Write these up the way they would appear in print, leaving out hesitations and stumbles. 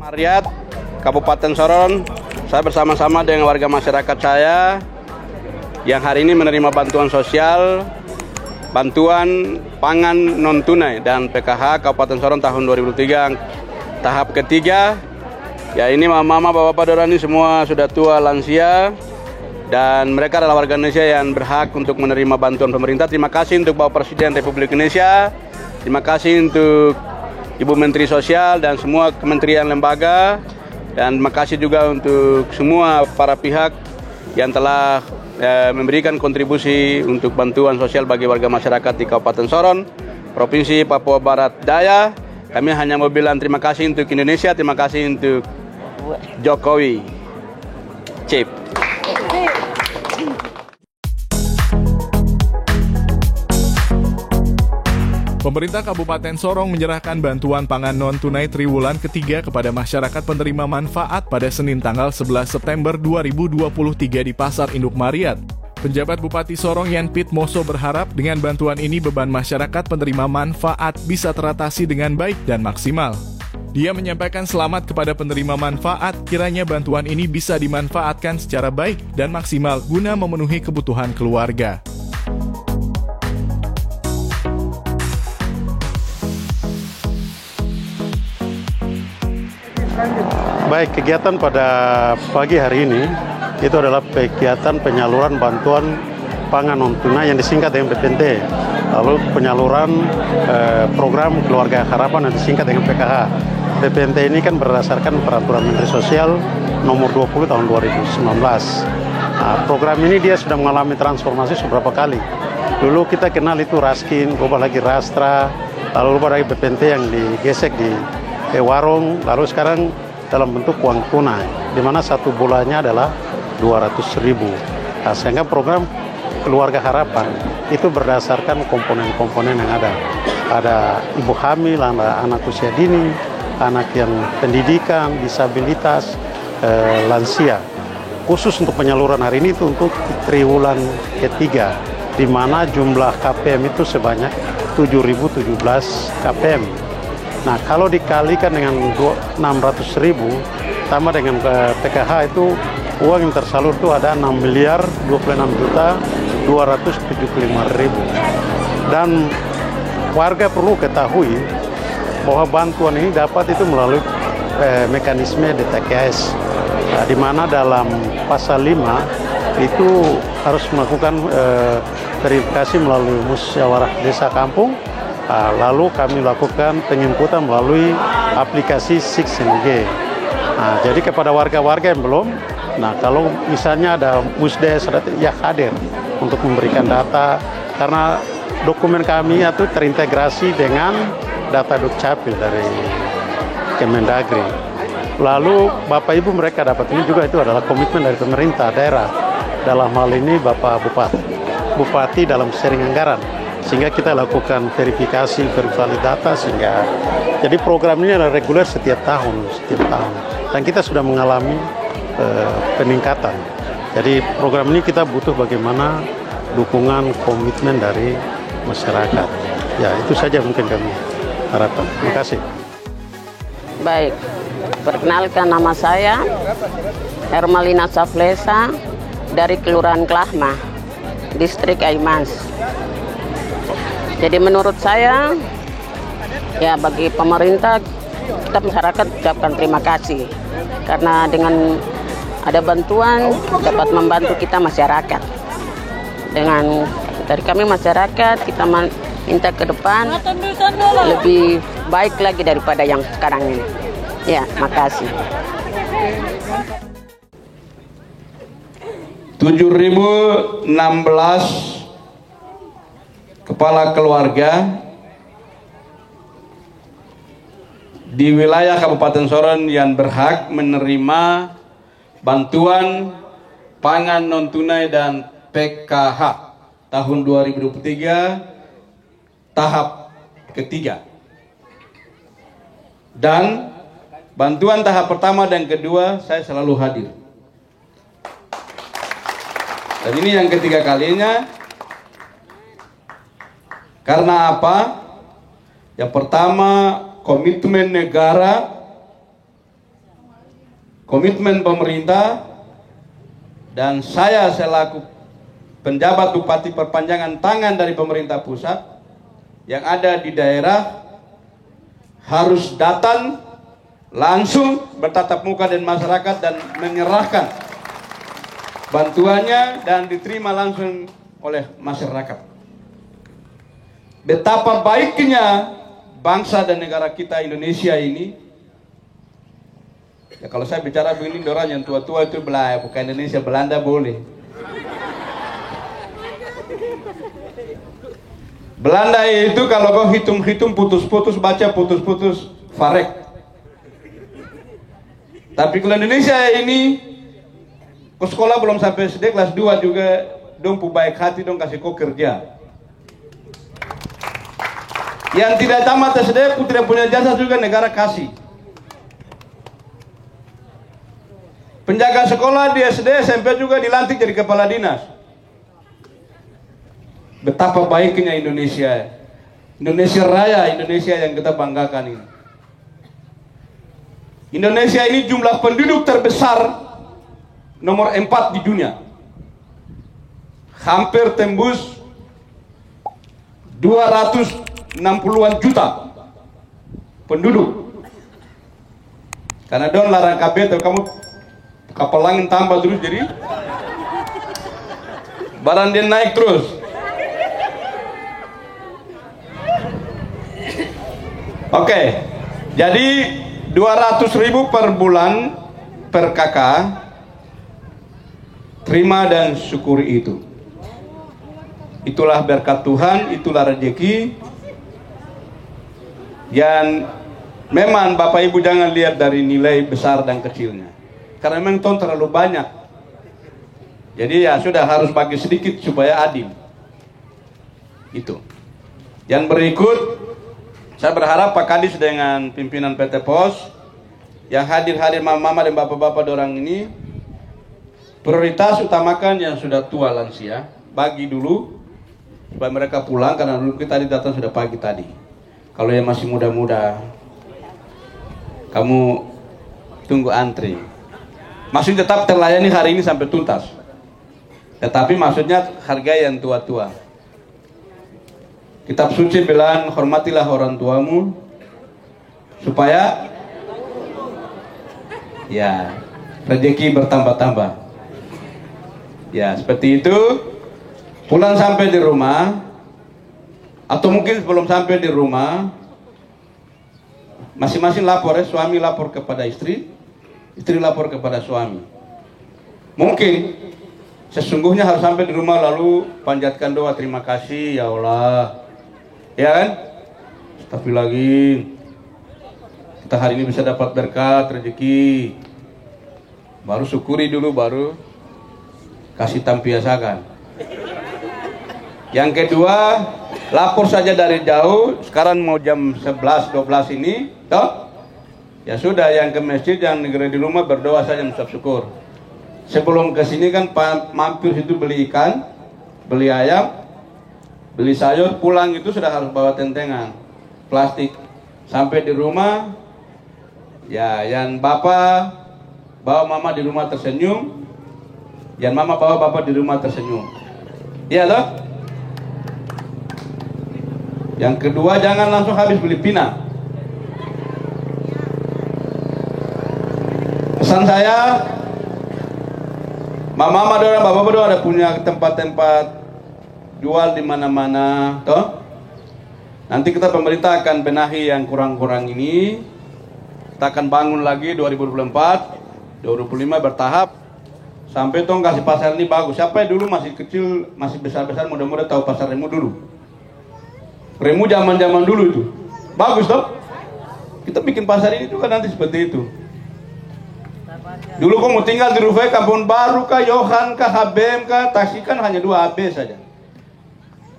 Mariat, Kabupaten Sorong, saya bersama-sama dengan warga masyarakat saya yang hari ini menerima bantuan sosial, bantuan pangan non-tunai dan PKH Kabupaten Sorong tahun 2023 tahap ketiga. Ya, ini mama-mama, bapak-bapak, dorani semua sudah tua, lansia, dan mereka adalah warga Indonesia yang berhak untuk menerima bantuan pemerintah. Terima kasih untuk Bapak Presiden Republik Indonesia, terima kasih untuk Ibu Menteri Sosial dan semua kementerian lembaga, dan terima kasih juga untuk semua para pihak yang telah memberikan kontribusi untuk bantuan sosial bagi warga masyarakat di Kabupaten Sorong, Provinsi Papua Barat Daya. Kami hanya mau bilang terima kasih untuk Indonesia, terima kasih untuk Jokowi. Cip. Pemerintah Kabupaten Sorong menyerahkan bantuan pangan non-tunai triwulan ketiga kepada masyarakat penerima manfaat pada Senin tanggal 11 September 2023 di Pasar Induk Mariat. Penjabat Bupati Sorong Yan Pit Moso berharap dengan bantuan ini beban masyarakat penerima manfaat bisa teratasi dengan baik dan maksimal. Dia menyampaikan selamat kepada penerima manfaat, kiranya bantuan ini bisa dimanfaatkan secara baik dan maksimal guna memenuhi kebutuhan keluarga. Baik, kegiatan pada pagi hari ini itu adalah kegiatan penyaluran bantuan pangan non-tunai yang disingkat dengan PPNT, lalu penyaluran program Keluarga Harapan yang disingkat dengan PKH. PPNT ini kan berdasarkan Peraturan Menteri Sosial nomor 20 tahun 2019. Nah, program ini dia sudah mengalami transformasi beberapa kali. Dulu kita kenal itu Raskin, berubah lagi Rastra, lalu berubah lagi PPNT yang digesek di warung, lalu sekarang dalam bentuk uang tunai, di mana satu bulannya adalah 200.000. Nah, sehingga program Keluarga Harapan itu berdasarkan komponen-komponen yang ada. Ada ibu hamil, ada anak usia dini, anak yang pendidikan, disabilitas, lansia. Khusus untuk penyaluran hari ini itu untuk triwulan ketiga, di mana jumlah KPM itu sebanyak 7.017 KPM. Nah, kalau dikalikan dengan 600.000 tambah dengan PKH itu uang yang tersalur itu ada 6.026.275.000. Dan warga perlu ketahui bahwa bantuan ini dapat itu melalui mekanisme DTKS, di mana dalam pasal 5 itu harus melakukan verifikasi melalui musyawarah desa kampung. Lalu kami lakukan penginputan melalui aplikasi 6NG. Nah, jadi kepada warga-warga yang belum, nah kalau misalnya ada musdes ya hadir untuk memberikan data, karena dokumen kami itu terintegrasi dengan data Dukcapil dari Kemendagri. Lalu Bapak Ibu mereka dapat ini juga, itu adalah komitmen dari pemerintah daerah, dalam hal ini Bapak Bupati dalam sharing anggaran, sehingga kita lakukan verifikasi data, sehingga jadi program ini adalah reguler setiap tahun, dan kita sudah mengalami peningkatan. Jadi program ini kita butuh bagaimana dukungan komitmen dari masyarakat. Ya, itu saja mungkin kami harapkan. Terima kasih. Baik, perkenalkan nama saya Hermalina Saflesa dari Kelurahan Klahma, Distrik Aimas. Jadi menurut saya, ya bagi pemerintah, kita masyarakat ucapkan terima kasih. Karena dengan ada bantuan dapat membantu kita masyarakat. Dengan dari kami masyarakat, kita minta ke depan lebih baik lagi daripada yang sekarang ini. Ya, makasih. 7.016 kepala keluarga di wilayah Kabupaten Sorong yang berhak menerima bantuan pangan non-tunai dan PKH tahun 2023 tahap ketiga. Dan bantuan tahap pertama dan kedua saya selalu hadir. Dan ini yang ketiga kalinya. Karena apa? Yang pertama, komitmen negara komitmen pemerintah dan saya selaku penjabat bupati perpanjangan tangan dari pemerintah pusat yang ada di daerah harus datang langsung bertatap muka dengan masyarakat dan menyerahkan bantuannya dan diterima langsung oleh masyarakat. Betapa baiknya bangsa dan negara kita Indonesia ini. Ya, kalau saya bicara begini, orang yang tua-tua itu bukan Indonesia, Belanda boleh. Belanda itu kalau kau hitung-hitung putus-putus, baca putus-putus, farek. Tapi kalau Indonesia ini, ke sekolah belum sampai SD, kelas 2 juga, dong pu baik hati, dong kasih kau kerja. Yang tidak tamat SD pun tidak punya jasa juga negara kasih. Penjaga sekolah di SD, SMP juga dilantik jadi kepala dinas. Betapa baiknya Indonesia. Indonesia Raya, Indonesia yang kita banggakan ini. Indonesia ini jumlah penduduk terbesar nomor 4 di dunia. Hampir tembus 260-an juta penduduk. Karena don larang KB atau kamu kapal langit tambah terus, jadi barang dia naik terus. Oke, jadi 200.000 per bulan per kakak. Terima dan syukuri itu. Itulah berkat Tuhan, itulah rezeki. Yang memang Bapak Ibu jangan lihat dari nilai besar dan kecilnya. Karena memang itu terlalu banyak. Jadi ya sudah harus bagi sedikit supaya adil. Itu. Yang berikut, saya berharap Pak Kadis dengan pimpinan PT Pos yang hadir-hadir mama-mama dan bapak-bapak dorang ini, prioritas utamakan yang sudah tua lansia, bagi dulu supaya mereka pulang, karena dulu kita tadi datang sudah pagi tadi. Kalau yang masih muda-muda, kamu tunggu antri. Maksudnya tetap terlayani hari ini sampai tuntas. Tetapi maksudnya harga yang tua-tua. Kitab suci bilang, hormatilah orang tuamu supaya ya rezeki bertambah-tambah. Ya, seperti itu. Pulang sampai di rumah, atau mungkin sebelum sampai di rumah, masing-masing lapor, suami lapor kepada istri, istri lapor kepada suami. Mungkin sesungguhnya harus sampai di rumah lalu panjatkan doa, terima kasih ya Allah, ya kan? Tapi lagi kita hari ini bisa dapat berkat rezeki, baru syukuri dulu, baru kasih tampiasakan. Yang kedua, lapor saja dari jauh. Sekarang mau jam 11-12 ini, toh? Ya sudah, yang ke masjid, yang negeri di rumah berdoa saja, mengucap syukur. Sebelum ke sini kan mampir situ beli ikan, beli ayam, beli sayur, pulang itu sudah harus bawa tentengan plastik. Sampai di rumah, ya yang bapak bawa mama di rumah tersenyum, yang mama bawa bapak di rumah tersenyum. Iya toh? Yang kedua, jangan langsung habis beli pinang. Pesan saya, mama doang, bapak doang ada punya tempat-tempat jual di mana-mana, toh? Nanti kita pemerintah akan benahi yang kurang-kurang ini. Kita akan bangun lagi 2024, 2025 bertahap. Sampai tong kasih pasar ini bagus. Siapa yang dulu masih kecil, masih besar-besar, mudah-mudahan tahu pasar Remu dulu. Remu zaman-zaman dulu itu bagus toh. Kita bikin pasar ini juga nanti seperti itu. Dulu kamu tinggal di Rufai, Kampung Baru kah, Yohan kah, HBM kah, taksi kan hanya 2 AB saja.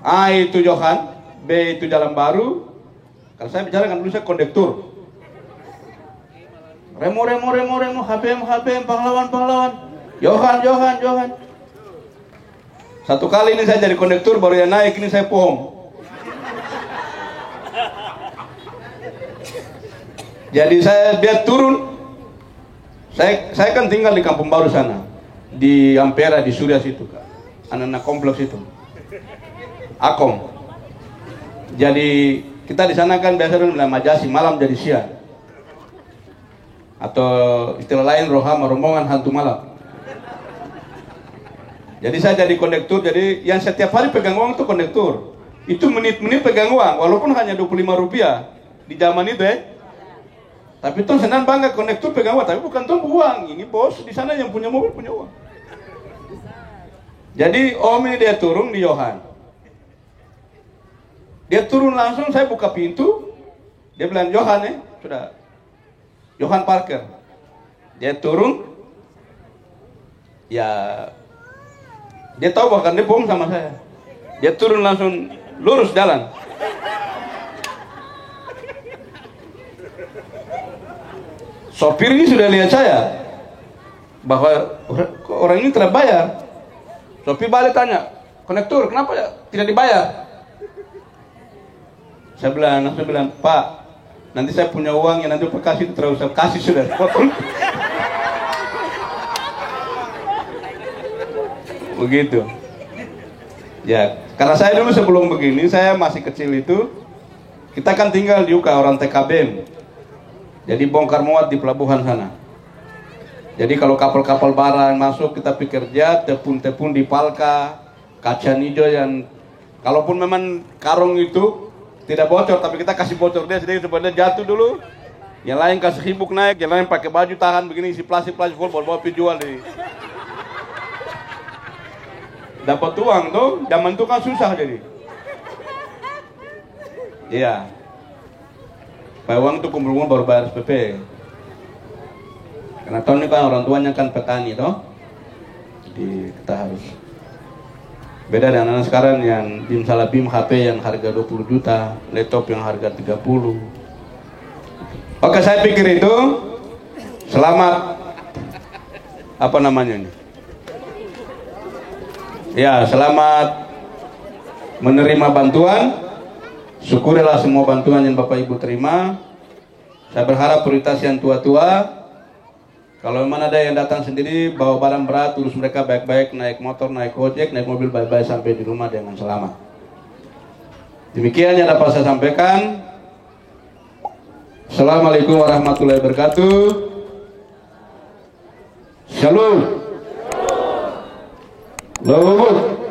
A itu Yohan, B itu Jalan Baru. Kalau saya bicara kan dulu saya kondektur. Remo, HBM, pahlawan. Yohan. Satu kali ini saya jadi kondektur, baru yang naik ini saya pom. Jadi dia turun, Saya kan tinggal di Kampung Baru sana, di Ampera, di Surya situ, anak-anak kompleks itu, Akom. Jadi kita di sana kan biasa bilang majasi, malam jadi siang, atau istilah lain rohama, rombongan hantu malam. Jadi saya jadi kondektur, jadi yang setiap hari pegang uang itu kondektur. Itu menit-menit pegang uang, walaupun hanya 25 rupiah di zaman itu Tapi tuh senang bangga kondektur pegang uang, tapi bukan tuh uang. Ini bos di sana yang punya mobil punya uang. Jadi om ini dia turun di Johan. Dia turun langsung, saya buka pintu. Dia bilang, Johan sudah. Johan Parker. Dia turun. Ya, dia tahu bahkan dia bohong sama saya. Dia turun langsung lurus jalan. Sopir ini sudah lihat saya bahwa orang ini tidak bayar. Sopir balik tanya, kondektur kenapa tidak dibayar? Saya bilang, Pak, nanti saya punya uang yang nanti kasih itu terus saya kasih sudah. Potong. Begitu. Ya, karena saya dulu sebelum begini, saya masih kecil itu, kita kan tinggal di UK, orang TKBM. Jadi bongkar muat di pelabuhan sana. Jadi kalau kapal-kapal barang masuk kita pikir jet, tepung-tepung di palka, kaca hijau yang kalaupun memang karung itu tidak bocor, tapi kita kasih bocor dia sedikit supaya dia jatuh dulu. Yang lain kasih hibuk naik, yang lain pakai baju tahan begini, isi plastik full, bawa jual di. Dapat uang tuh, zaman itu kan susah jadi. Iya. Pak uang itu kumpul-kumpul baru bayar SPP. Karena tahun ini kan orang tuanya kan petani toh. Jadi kita harus beda dengan anak sekarang yang misalnya BIM HP yang harga 20 juta, laptop yang harga 30. Oke, saya pikir itu selamat apa namanya ini? Ya, selamat menerima bantuan. Syukurilah semua bantuan yang Bapak Ibu terima. Saya berharap prioritas yang tua-tua. Kalau memang ada yang datang sendiri bawa barang berat, urus mereka baik-baik, naik motor, naik ojek, naik mobil baik-baik sampai di rumah dengan selamat. Demikian yang dapat saya sampaikan. Assalamualaikum warahmatullahi wabarakatuh. Shalom. Shalom.